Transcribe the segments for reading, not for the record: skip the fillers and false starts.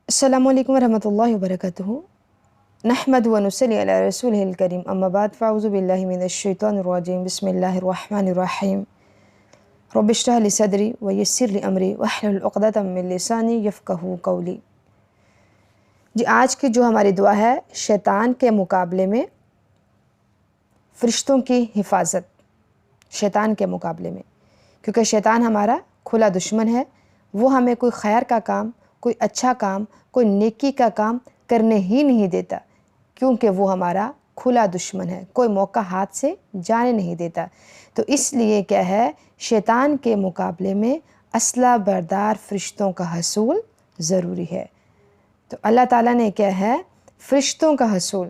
السلام علیکم ورحمatullahi wabarakatuh. نحمد ونصلی علی رسول الکریم، اما بعد فاعوذ باللہ من الشیطان الرجیم، بسم اللہ الرحمن الرحیم. رب اشرح لی صدری ویسر لی امری واحلل عقدۃ من لسانی یفقہوا قولی. جی آج کی جو ہماری دعا ہے، شیطان کے مقابلے میں فرشتوں کی حفاظت. شیطان کے مقابلے میں، کیونکہ شیطان ہمارا کھلا دشمن ہے. وہ ہمیں کوئی خیر کا کام، کوئی اچھا کام، کوئی نیکی کا کام کرنے ہی نہیں دیتا، کیونکہ وہ ہمارا کھلا دشمن ہے. کوئی موقع ہاتھ سے جانے نہیں دیتا. تو اس لیے کیا ہے، شیطان کے مقابلے میں اسلحہ بردار فرشتوں کا حصول ضروری ہے. تو اللہ تعالیٰ نے کیا ہے، فرشتوں کا حصول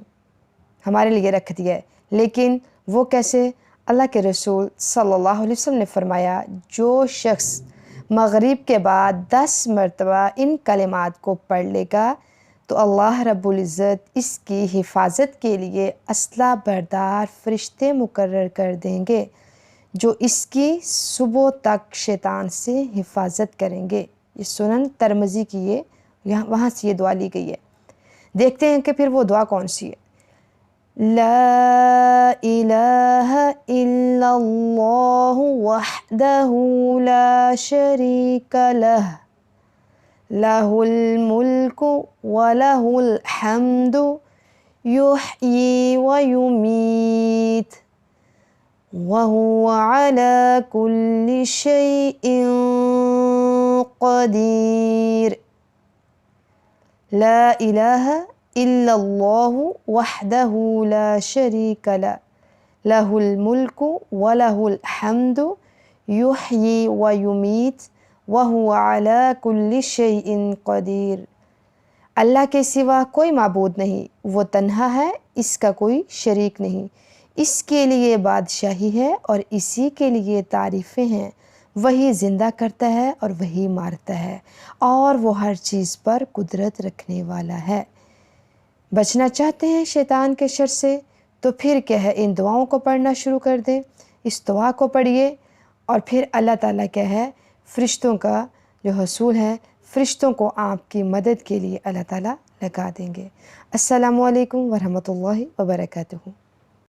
ہمارے لیے رکھ دیا ہے. لیکن وہ کیسے؟ اللہ کے رسول صلی اللہ علیہ وسلم نے فرمایا، جو شخص مغرب کے بعد 10 مرتبہ ان کلمات کو پڑھ لے گا تو اللہ رب العزت اس کی حفاظت کے لیے اسلحہ بردار فرشتے مقرر کر دیں گے، جو اس کی صبح تک شیطان سے حفاظت کریں گے. یہ سنن ترمذی کی وہاں سے یہ دعا لی گئی ہے. دیکھتے ہیں کہ پھر وہ دعا کون سی ہے. لا الہ الا اللہ وحدہ لا شریک لہ لہ الملک ولہ الحمد یحیی ویمیت وہو علی کل شیء قدیر. لا الہ الا اللہ وحدہ لا شریک لہ لہ الملک ولہ الحمد یحیی ویمیت وہو علی کل شیء قدیر. اللہ کے سوا کوئی معبود نہیں، وہ تنہا ہے، اس کا کوئی شریک نہیں. اس کے لیے بادشاہی ہے اور اسی کے لیے تعریفیں ہیں. وہی زندہ کرتا ہے اور وہی مارتا ہے، اور وہ ہر چیز پر قدرت رکھنے والا ہے. بچنا چاہتے ہیں شیطان کے شر سے تو پھر کیا ہے، ان دعاؤں کو پڑھنا شروع کر دیں. اس دعا کو پڑھیے اور پھر اللہ تعالیٰ کیا ہے، فرشتوں کا جو حصول ہے، فرشتوں کو آپ کی مدد کے لیے اللہ تعالیٰ لگا دیں گے. السلام علیکم ورحمۃ اللہ وبرکاتہ.